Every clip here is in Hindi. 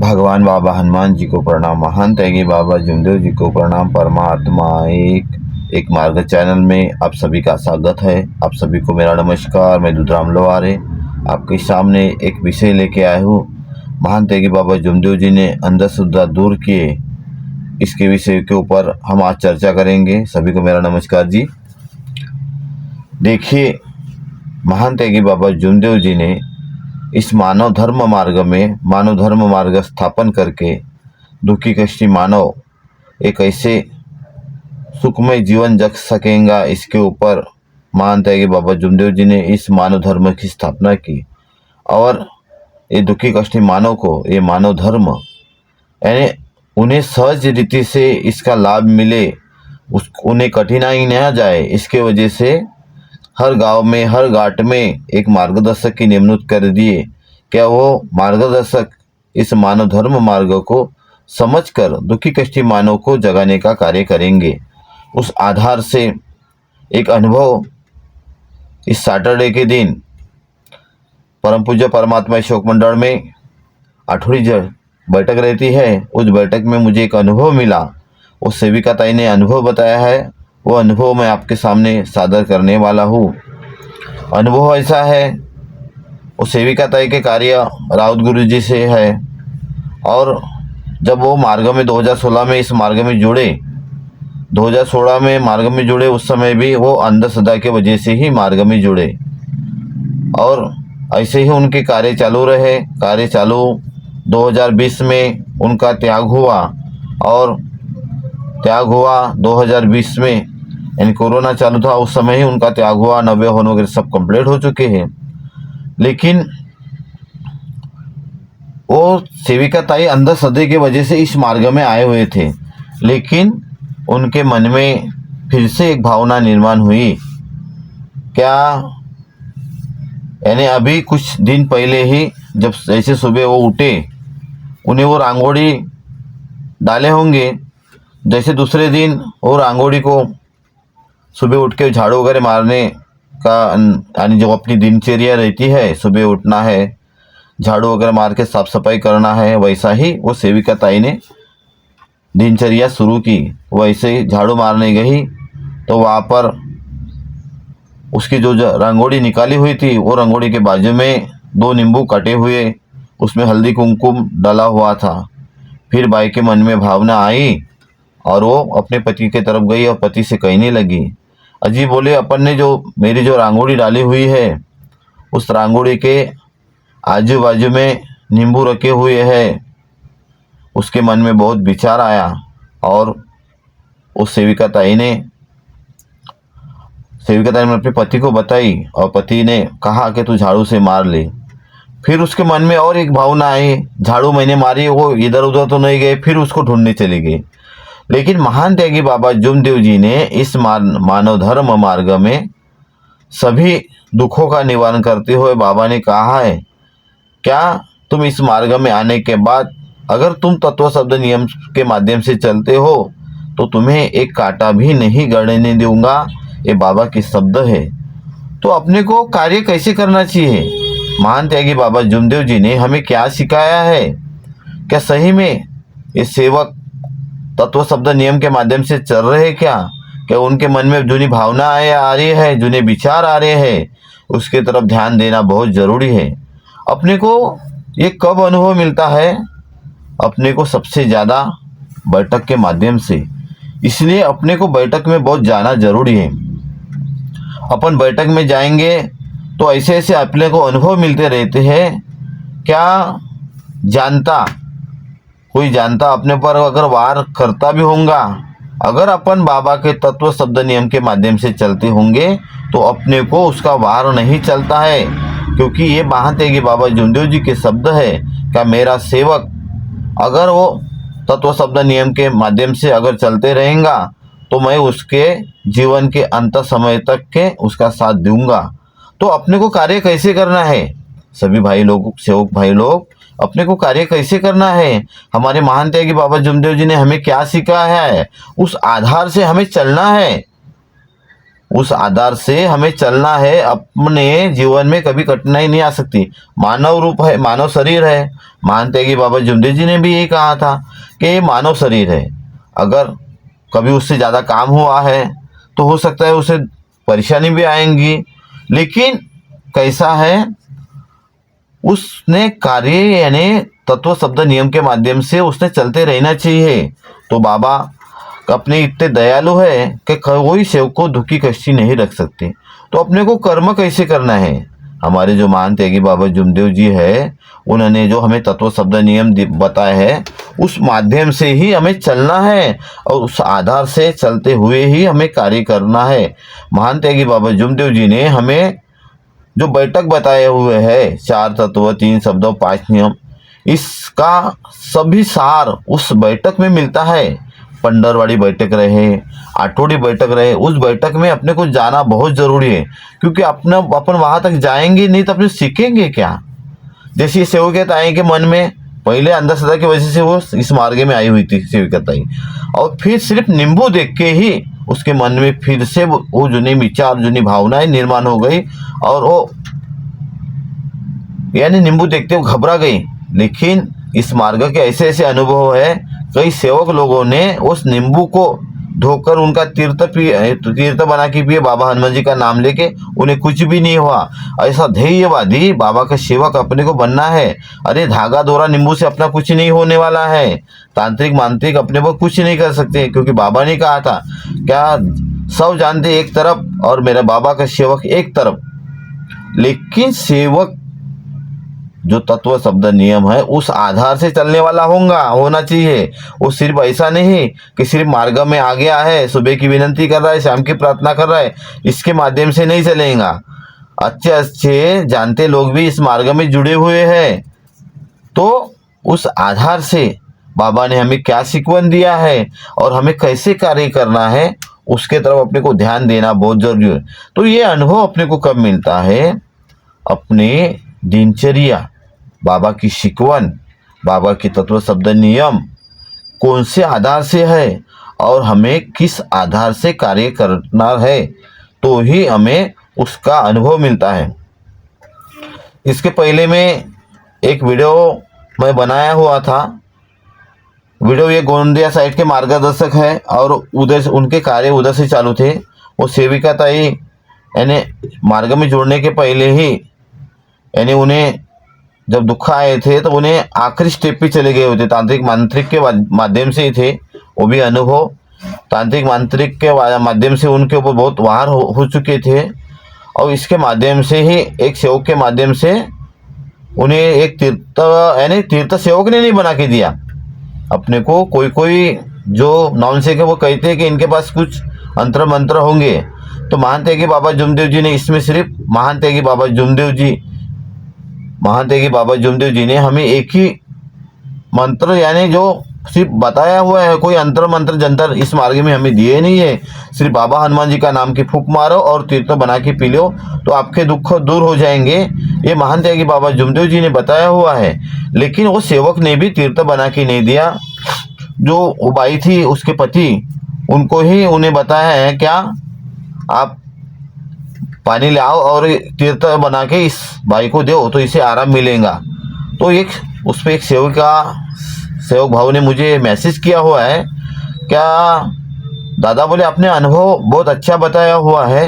भगवान बाबा हनुमान जी को प्रणाम, महान त्यागी बाबा जुमदेव जी को प्रणाम। परमात्मा एक मार्ग चैनल में आप सभी का स्वागत है। आप सभी को मेरा नमस्कार। मैं रुद्राम लोहारे आपके सामने एक विषय लेके आया हूँ। महान त्यागी बाबा जुमदेव जी ने अंधश्रद्धा दूर किए, इसके विषय के ऊपर हम आज चर्चा करेंगे। सभी को मेरा नमस्कार जी। देखिए, महान त्यागी बाबा जुमदेव जी ने इस मानव धर्म मार्ग स्थापन करके दुखी कष्टी मानव एक ऐसे सुखमय जीवन जग सकेगा, इसके ऊपर महान त्यागी बाबा जुमदेव जी ने इस मानव धर्म की स्थापना की। और ये दुखी कष्टी मानव को ये मानव धर्म यानी उन्हें सहज रीति से इसका लाभ मिले, उन्हें कठिनाई न जाए, इसके वजह से हर गांव में हर घाट में एक मार्गदर्शक की नियुक्ति कर दिए। क्या वो मार्गदर्शक इस मानव धर्म मार्ग को समझकर दुखी कष्टी मानव को जगाने का कार्य करेंगे। उस आधार से एक अनुभव इस सैटरडे के दिन परम पूज्य परमात्मा शोक मंडल में आठवीं बैठक रहती है। उस बैठक में मुझे एक अनुभव मिला। उस सेविका ताई ने अनुभव बताया है, वो अनुभव मैं आपके सामने सादर करने वाला हूँ। अनुभव ऐसा है, वो सेविका ताई के कार्य राउत गुरु जी से है। और जब वो मार्ग में 2016 में इस मार्ग में जुड़े, 2016 में मार्ग में जुड़े, उस समय भी वो अंधश्रद्धा के वजह से ही मार्ग में जुड़े। और ऐसे ही उनके कार्य चालू रहे। 2020 में उनका त्याग हुआ। और त्याग हुआ 2020 में, यानी कोरोना चालू था उस समय ही उनका त्याग हुआ। 90 हवन वगैरह सब कंप्लीट हो चुके हैं। लेकिन वो सेविका ताई अंधश्रद्धा की वजह से इस मार्ग में आए हुए थे, लेकिन उनके मन में फिर से एक भावना निर्माण हुई। क्या, यानी अभी कुछ दिन पहले ही जब जैसे सुबह वो उठे, उन्हें वो रांगोली डाले होंगे। जैसे दूसरे दिन वो रांगोली को सुबह उठ के झाड़ू वगैरह मारने का, यानी जो अपनी दिनचर्या रहती है, सुबह उठना है, झाड़ू वगैरह मार के साफ सफाई करना है, वैसा ही वो सेविका ताई ने दिनचर्या शुरू की। वैसे ही झाड़ू मारने गई तो वहाँ पर उसकी जो रंगोली निकाली हुई थी, वो रंगोली के बाजू में 2 नींबू कटे हुए, उसमें हल्दी कुमकुम डाला हुआ था। फिर बाई के मन में भावना आई और वो अपने पति के तरफ गई और पति से कहने लगी, अजी बोले, अपन ने जो मेरी जो रंगोली डाली हुई है, उस रंगोली के आजू बाजू में नींबू रखे हुए हैं। उसके मन में बहुत विचार आया और उस सेविका ताई ने अपने पति को बताई और पति ने कहा कि तू झाड़ू से मार ले। फिर उसके मन में और एक भावना आई, झाड़ू मैंने मारी, वो इधर उधर तो नहीं गए, फिर उसको ढूंढने चले गए। लेकिन महान त्यागी बाबा जुमदेव जी ने इस मानव धर्म मार्ग में सभी दुखों का निवारण करते हुए बाबा ने कहा है, क्या तुम इस मार्ग में आने के बाद अगर तुम तत्व शब्द नियम के माध्यम से चलते हो तो तुम्हें एक कांटा भी नहीं गड़ने दूंगा। ये बाबा के शब्द है। तो अपने को कार्य कैसे करना चाहिए, महान त्यागी बाबा जुमदेव जी ने हमें क्या सिखाया है? क्या सही में ये सेवक तत्व शब्द नियम के माध्यम से चल रहे हैं? क्या उनके मन में जुनी भावना आ रही है, जुने विचार आ रहे हैं? उसके तरफ ध्यान देना बहुत जरूरी है। अपने को ये कब अनुभव मिलता है? अपने को सबसे ज़्यादा बैठक के माध्यम से। इसलिए अपने को बैठक में बहुत जाना जरूरी है। अपन बैठक में जाएंगे तो ऐसे ऐसे अपने को अनुभव मिलते रहते हैं। क्या कोई जानता अपने पर अगर वार करता भी होगा, अगर अपन बाबा के तत्व शब्द नियम के माध्यम से चलते होंगे तो अपने को उसका वार नहीं चलता है, क्योंकि ये महान त्यागी बाबा जुमदेव जी के शब्द है। क्या मेरा सेवक अगर वो तत्व शब्द नियम के माध्यम से अगर चलते रहेगा तो मैं उसके जीवन के अंत समय तक के उसका साथ दूंगा। तो अपने को कार्य कैसे करना है? सभी भाई लोग, सेवक भाई लोग, अपने को कार्य कैसे करना है? हमारे महान त्यागी बाबा जुमदेव जी ने हमें क्या सिखाया है, उस आधार से हमें चलना है। उस आधार से हमें चलना है। अपने जीवन में कभी कठिनाई नहीं आ सकती। मानव रूप है, मानव शरीर है। महान त्यागी बाबा जुमदेव जी ने भी यही कहा था कि ये मानव शरीर है, अगर कभी उससे ज़्यादा काम हुआ है तो हो सकता है उसे परेशानी भी आएंगी, लेकिन कैसा है, उसने कार्य यानी तत्व शब्द नियम के माध्यम से उसने चलते रहना चाहिए। तो बाबा अपने इतने दयालु है कि कोई सेवक को दुखी कष्टी नहीं रख सकते। तो अपने को कर्म कैसे करना है, हमारे जो महान त्यागी बाबा जुमदेव जी है, उन्होंने जो हमें तत्व शब्द नियम बताए हैं, उस माध्यम से ही हमें चलना है और उस आधार से चलते हुए ही हमें कार्य करना है। महान त्यागी बाबा जुमदेव जी ने हमें जो बैठक बताए हुए है, 4 तत्व, 3 शब्द, 5 नियम, इसका सभी सार उस बैठक में मिलता है। पंडरवाड़ी बैठक रहे, आठवड़ी बैठक रहे, उस बैठक में अपने को जाना बहुत जरूरी है, क्योंकि अपन वहां तक जाएंगे नहीं तो अपने सीखेंगे क्या। जैसे ये सेविकाताई के मन में पहले अंधश्रद्धा की वजह से वो इस मार्ग में आई हुई थी सेविकाताई, और फिर सिर्फ नींबू देख के ही उसके मन में फिर से वो जुनी विचार, जुनी भावनाएं निर्माण हो गई, और वो यानी नींबू देखते वो घबरा गई। लेकिन इस मार्ग के ऐसे ऐसे अनुभव है, कई सेवक लोगों ने उस नींबू को धोकर उनका तीर्थ बना के पिए, बाबा हनुमान जी का नाम लेके, उन्हें कुछ भी नहीं हुआ। ऐसा धैर्यवादी बाबा का सेवक अपने को बनना है। अरे धागा दोरा नींबू से अपना कुछ नहीं होने वाला है। तांत्रिक मांत्रिक अपने को कुछ नहीं कर सकते, क्योंकि बाबा ने कहा था क्या, सब जानते एक तरफ और मेरा बाबा का सेवक एक तरफ। लेकिन सेवक जो तत्व शब्द नियम है उस आधार से चलने वाला होना चाहिए। वो सिर्फ ऐसा नहीं कि सिर्फ मार्ग में आ गया है, सुबह की विनंती कर रहा है, शाम की प्रार्थना कर रहा है, इसके माध्यम से नहीं चलेगा। अच्छे अच्छे जानते लोग भी इस मार्ग में जुड़े हुए हैं। तो उस आधार से बाबा ने हमें क्या शिकवन दिया है और हमें कैसे कार्य करना है, उसके तरफ अपने को ध्यान देना बहुत जरूरी है। तो ये अनुभव अपने को कब मिलता है, अपने दिनचर्या, बाबा की शिकवन, बाबा की तत्व शब्द नियम कौन से आधार से है और हमें किस आधार से कार्य करना है, तो ही हमें उसका अनुभव मिलता है। इसके पहले में एक वीडियो मैं बनाया हुआ था। वीडियो ये गोंदिया साइड के मार्गदर्शक है और उधर उनके कार्य उधर से चालू थे। वो सेविकाताई यानी मार्ग में जुड़ने के पहले ही यानी उन्हें जब दुख आए थे तो उन्हें आखिरी स्टेप पे चले गए होते, तांत्रिक मांत्रिक के माध्यम से ही थे। वो भी अनुभव तांत्रिक मांत्रिक के माध्यम से उनके ऊपर बहुत वार हो चुके थे, और इसके माध्यम से ही एक सेवक के माध्यम से उन्हें एक तीर्थ यानी तीर्थ सेवक ने नहीं बना के दिया अपने को। कोई जो नॉन सेवक है वो कहते हैं कि इनके पास कुछ अंतर मंत्र होंगे। तो महान त्यागी बाबा जुमदेव जी ने इसमें सिर्फ महान त्यागी बाबा जुमदेव जी ने हमें एक ही मंत्र यानी जो सिर्फ बताया हुआ है, कोई अंतर मंत्र जंतर इस मार्ग में हमें दिए नहीं है। सिर्फ बाबा हनुमान जी का नाम की फूंक मारो और तीर्थ बना के पी लो तो आपके दुख दूर हो जाएंगे, ये महान त्यागी बाबा जुमदेव जी ने बताया हुआ है। लेकिन वो सेवक ने भी तीर्थ बना के नहीं दिया। जो वो बाई थी उसके पति, उनको ही उन्हें बताया है क्या, आप पानी ले आओ और तीर्थ बना के इस भाई को दो तो इसे आराम मिलेगा। तो एक उस पर एक सेवक भाव ने मुझे मैसेज किया हुआ है, क्या दादा बोले आपने अनुभव बहुत अच्छा बताया हुआ है,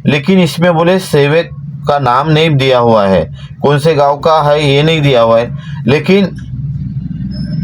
लेकिन इसमें बोले सेवक का नाम नहीं दिया हुआ है, कौन से गांव का है ये नहीं दिया हुआ है, लेकिन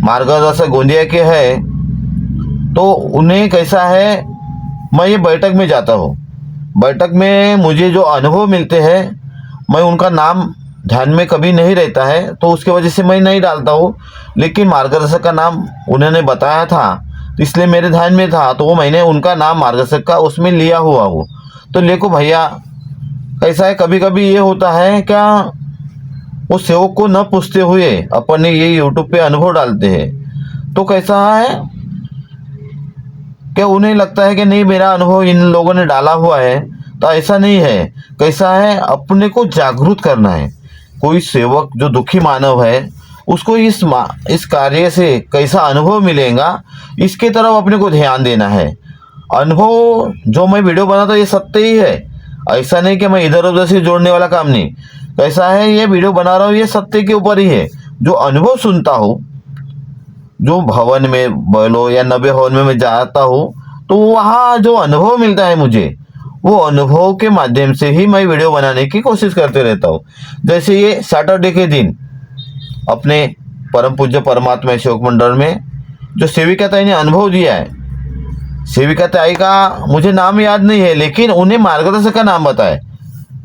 मार्गदर्शक गोंदिया के है। तो उन्हें कैसा है, मैं ये बैठक में जाता हूँ, बैठक में मुझे जो अनुभव मिलते हैं मैं उनका नाम ध्यान में कभी नहीं रहता है, तो उसके वजह से मैं नहीं डालता हूँ। लेकिन मार्गदर्शक का नाम उन्होंने बताया था इसलिए मेरे ध्यान में था, तो वो मैंने उनका नाम मार्गदर्शक का उसमें लिया हुआ हूँ। तो देखो भैया कैसा है, कभी कभी ये होता है क्या, वो सेवक को न पूछते हुए अपन ये यूट्यूब पे अनुभव डालते हैं। तो कैसा है क्या, उन्हें लगता है कि नहीं मेरा अनुभव इन लोगों ने डाला हुआ है, तो ऐसा नहीं है। कैसा है, अपने को जागरूक करना है। कोई सेवक जो दुखी मानव है उसको इस कार्य से कैसा अनुभव मिलेगा इसके तरफ अपने को ध्यान देना है। अनुभव जो मैं वीडियो बनाता हूँ ये सत्य ही है। ऐसा नहीं कि मैं इधर उधर से जोड़ने वाला काम नहीं। कैसा है, ये वीडियो बना रहा हूँ ये सत्य के ऊपर ही है। जो अनुभव सुनता हूँ, जो भवन में बोलो या नबे भवन में मैं जाता हूँ, तो वहाँ जो अनुभव मिलता है मुझे, वो अनुभव के माध्यम से ही मैं वीडियो बनाने की कोशिश करते रहता हूँ। जैसे ये सैटरडे के दिन अपने परम पूज्य परमात्मा अशोक मंडल में जो सेविका ताई ने अनुभव दिया है, सेविका ताई का मुझे नाम याद नहीं है, लेकिन उन्हें मार्गदर्शक का नाम बताए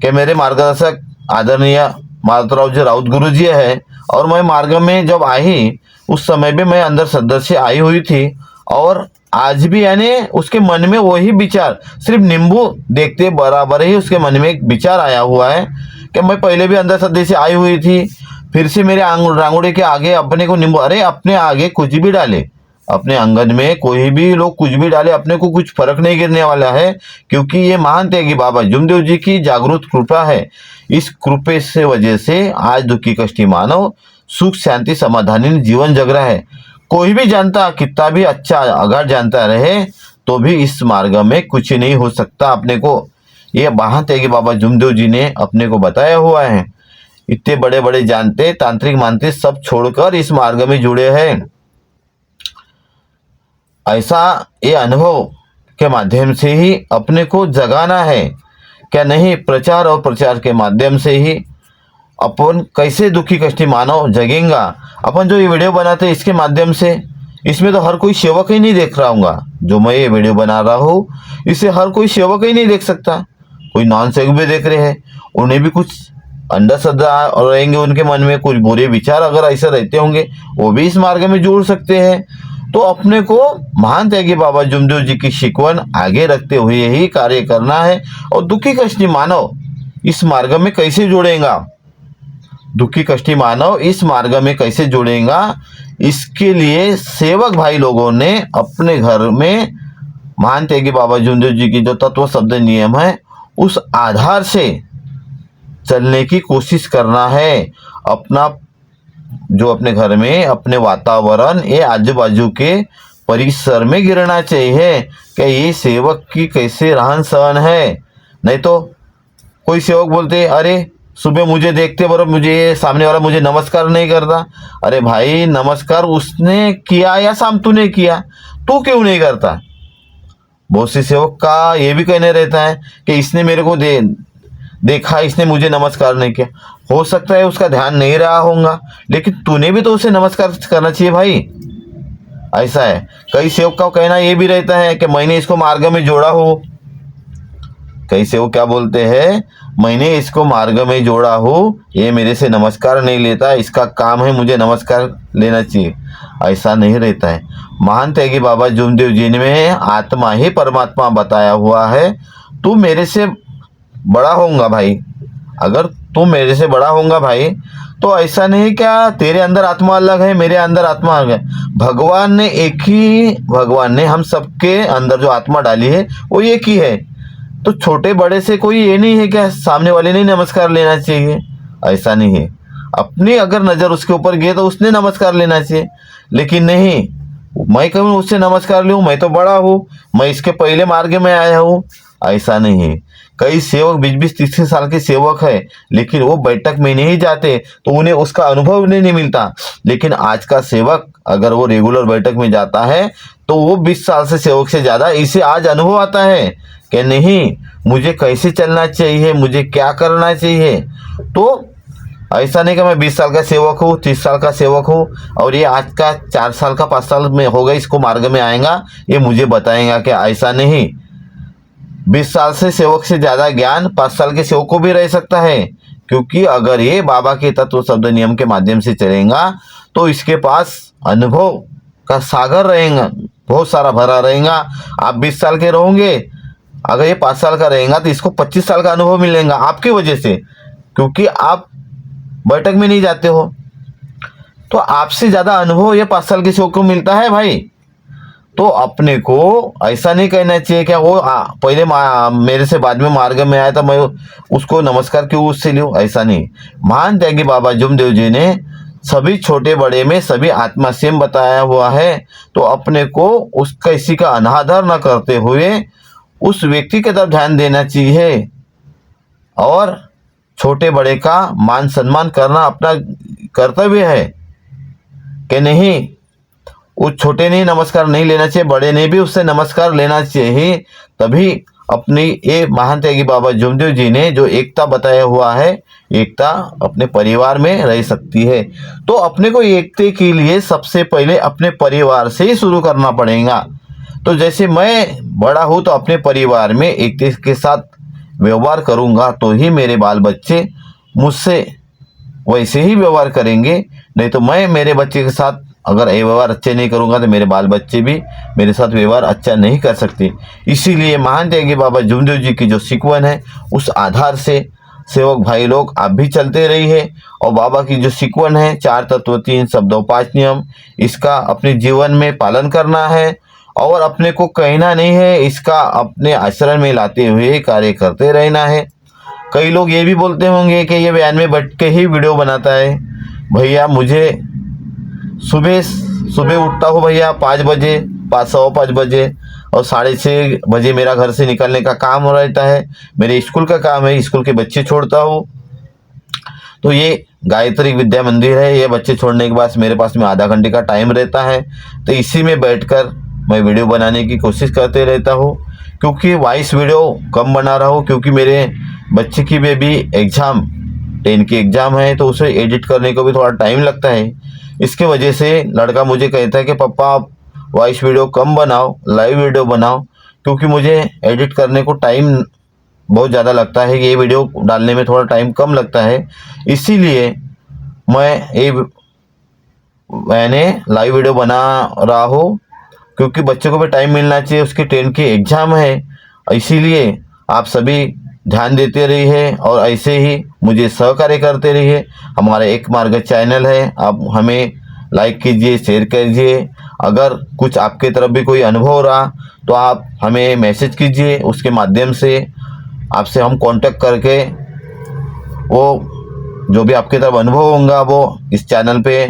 कि मेरे मार्गदर्शक आदरणीय माधवराव जी राउत गुरु जी है। और मैं मार्ग में जब आई उस समय भी मैं अंदर सदस्य आई हुई थी, और आज भी यानी उसके मन में वही विचार, सिर्फ नींबू देखते बराबर ही उसके मन में एक विचार आया हुआ है कि मैं पहले भी अंदर सदस्य आई हुई थी, फिर से मेरे रांगोड़ी के आगे अपने को नींबू, अरे अपने आगे कुछ भी डाले, अपने आंगन में कोई भी लोग कुछ भी डाले, अपने को कुछ फर्क नहीं गिरने वाला है, क्योंकि ये महान त्यागी बाबा जुमदेव जी की जागृत कृपा है। इस कृपे से वजह से आज दुखी कष्टी मानव सुख शांति समाधानी जीवन जग रहा है। कोई भी जानता, कितना भी अच्छा अगर जानता रहे तो भी इस मार्ग में कुछ नहीं हो सकता अपने को। ये महान त्यागी बाबा जुमदेव जी ने अपने को बताया हुआ है। इतने बड़े बड़े जानते तांत्रिक मानते सब छोड़कर इस मार्ग में जुड़े हैं। ऐसा ये अनुभव के माध्यम से ही अपने को जगाना है, क्या नहीं? प्रचार और प्रचार के माध्यम से ही अपन कैसे दुखी कष्टी मानव जगेंगा। अपन जो ये वीडियो बनाते हैं इसके माध्यम से, इसमें तो हर कोई सेवक ही नहीं देख रहा हूँगा। जो मैं ये वीडियो बना रहा हूँ इसे हर कोई सेवक ही नहीं देख सकता, कोई नॉन सेवक भी देख रहे हैं। उन्हें भी कुछ अंधश्रद्धा रहेंगे, उनके मन में कुछ बुरे विचार अगर ऐसे रहते होंगे, वो भी इस मार्ग में जुड़ सकते हैं। तो अपने को महान त्यागी बाबा जुमदेव जी की शिकवन आगे रखते हुए ही कार्य करना है। और दुखी कष्टी मानव इस मार्ग में कैसे जुड़ेगा, दुखी कष्टी मानव इस मार्ग में कैसे जुड़ेगा, इसके लिए सेवक भाई लोगों ने अपने घर में महान त्यागी बाबा जुमदेव जी की जो तत्व शब्द नियम है उस आधार से चलने की कोशिश करना है। अपना जो अपने घर में अपने वातावरण ये आजू बाजू के परिसर में गिरना चाहिए कि ये सेवक की कैसे रहन सहन है। नहीं तो कोई सेवक बोलते अरे सुबह मुझे देखते बराबर मुझे सामने वाला मुझे नमस्कार नहीं करता। अरे भाई नमस्कार उसने किया या शाम तूने किया, तू क्यों नहीं करता? बहुत से सेवक का ये भी कहने रहता है कि इसने मेरे को देखा, इसने मुझे नमस्कार नहीं किया। हो सकता है उसका ध्यान नहीं रहा होगा, लेकिन तूने भी तो उसे नमस्कार करना चाहिए भाई। ऐसा है। कई सेवक का कहना ये भी रहता है कि मैंने इसको मार्ग में जोड़ा हो। कई सेवक क्या बोलते हैं, मैंने इसको मार्ग में जोड़ा हो, ये मेरे से नमस्कार नहीं लेता, इसका काम है मुझे नमस्कार लेना चाहिए। ऐसा नहीं रहता है। महान त्यागी बाबा जुमदेव जी ने आत्मा ही परमात्मा बताया हुआ है। तू मेरे से बड़ा होगा भाई, अगर तू मेरे से बड़ा होगा भाई तो ऐसा नहीं क्या तेरे अंदर आत्मा अलग है मेरे अंदर आत्मा अलग है। भगवान ने एक ही, भगवान ने हम सबके अंदर जो आत्मा डाली है वो एक ही है। तो छोटे बड़े से कोई ये नहीं है क्या सामने वाले ने नमस्कार लेना चाहिए, ऐसा नहीं है। अपनी अगर नज़र उसके ऊपर गई तो उसने नमस्कार लेना चाहिए, लेकिन नहीं मैं कहूँ उससे नमस्कार लूँ, मैं तो बड़ा हूँ, मैं इसके पहले मार्ग में आया हूँ, ऐसा नहीं है। कई सेवक 20-20-30 साल के सेवक है, लेकिन वो बैठक में नहीं जाते तो उन्हें उसका अनुभव नहीं मिलता। लेकिन आज का सेवक अगर वो रेगुलर बैठक में जाता है तो वो 20 साल से सेवक से ज़्यादा इसे आज अनुभव आता है कि नहीं मुझे कैसे चलना चाहिए, मुझे क्या करना चाहिए। तो ऐसा नहीं कि मैं 20 साल का सेवक हूँ, 30 साल का सेवक हूँ और ये आज का 4 साल का 5 साल में होगा इसको मार्ग में आएगा, ये मुझे बताएगा कि ऐसा नहीं। 20 साल से सेवक से ज़्यादा ज्ञान 5 साल के सेवक को भी रह सकता है, क्योंकि अगर ये बाबा के तत्व शब्द नियम के माध्यम से चलेगा तो इसके पास अनुभव का सागर रहेगा, बहुत सारा भरा रहेगा। आप 20 साल के रहोगे, अगर ये 5 साल का रहेगा तो इसको 25 साल का अनुभव मिलेगा आपकी वजह से, क्योंकि आप बैठक में नहीं जाते हो। तो आपसे ज़्यादा अनुभव ये 5 साल के सेवक को मिलता है भाई। तो अपने को ऐसा नहीं कहना चाहिए क्या वो पहले मेरे से बाद में मार्ग में आया था मैं उसको नमस्कार क्यों उससे लूँ, ऐसा नहीं। महान त्यागी बाबा जुमदेव जी ने सभी छोटे बड़े में सभी आत्मा सेम बताया हुआ है। तो अपने को उस किसी का अनादर न करते हुए उस व्यक्ति की तरफ ध्यान देना चाहिए और छोटे बड़े का मान सम्मान करना अपना कर्तव्य है कि नहीं। उस छोटे ने नमस्कार नहीं लेना चाहिए, बड़े ने भी उससे नमस्कार लेना चाहिए। तभी अपनी ये महान त्यागी बाबा जुमदेव जी ने जो एकता बताया हुआ है, एकता अपने परिवार में रह सकती है। तो अपने को एकता के लिए सबसे पहले अपने परिवार से ही शुरू करना पड़ेगा। तो जैसे मैं बड़ा हूँ तो अपने परिवार में एकता के साथ व्यवहार करूँगा तो ही मेरे बाल बच्चे मुझसे वैसे ही व्यवहार करेंगे। नहीं तो मैं मेरे बच्चे के साथ अगर ये व्यवहार अच्छे नहीं करूँगा तो मेरे बाल बच्चे भी मेरे साथ व्यवहार अच्छा नहीं कर सकते। इसीलिए महान त्यागी बाबा जुमदेव जी की जो सिकवन है उस आधार से सेवक भाई लोग आप भी चलते रहिए। और बाबा की जो सिकवन है 4 तत्व 3 शब्दों 5 नियम, इसका अपने जीवन में पालन करना है और अपने को कहना नहीं है, इसका अपने आचरण में लाते हुए कार्य करते रहना है। कई लोग ये भी बोलते होंगे कि ये बयान में बैठ के ही वीडियो बनाता है। भैया मुझे सुबह उठता हूँ भैया 5 बजे, 5:15 बजे और 6:30 बजे मेरा घर से निकलने का काम रहता है। मेरे स्कूल का काम है, स्कूल के बच्चे छोड़ता हूँ। तो ये गायत्री विद्या मंदिर है, ये बच्चे छोड़ने के बाद मेरे पास में आधा घंटे का टाइम रहता है। तो इसी में बैठकर मैं वीडियो बनाने की कोशिश करते रहता हूँ, क्योंकि वॉइस वीडियो कम बना रहा हूँ क्योंकि मेरे बच्चे की भी एग्ज़ाम 10 की एग्ज़ाम है, तो उसे एडिट करने को भी थोड़ा टाइम लगता है। इसके वजह से लड़का मुझे कहता है कि पापा आप वॉइस वीडियो कम बनाओ, लाइव वीडियो बनाओ, क्योंकि मुझे एडिट करने को टाइम बहुत ज़्यादा लगता है। ये वीडियो डालने में थोड़ा टाइम कम लगता है, इसीलिए मैंने लाइव वीडियो बना रहा हूँ, क्योंकि बच्चे को भी टाइम मिलना चाहिए, उसकी 10 की एग्ज़ाम है। इसीलिए आप सभी ध्यान देते रहिए और ऐसे ही मुझे सहकार्य करते रहिए। हमारा एक मार्ग चैनल है, आप हमें लाइक कीजिए, शेयर कीजिए। अगर कुछ आपके तरफ भी कोई अनुभव रहा तो आप हमें मैसेज कीजिए, उसके माध्यम से आपसे हम कांटेक्ट करके वो जो भी आपके तरफ अनुभव होगा वो इस चैनल पे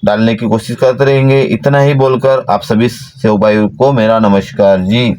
डालने की कोशिश करते रहेंगे। इतना ही बोलकर आप सभी सेवक भाइयों को मेरा नमस्कार जी।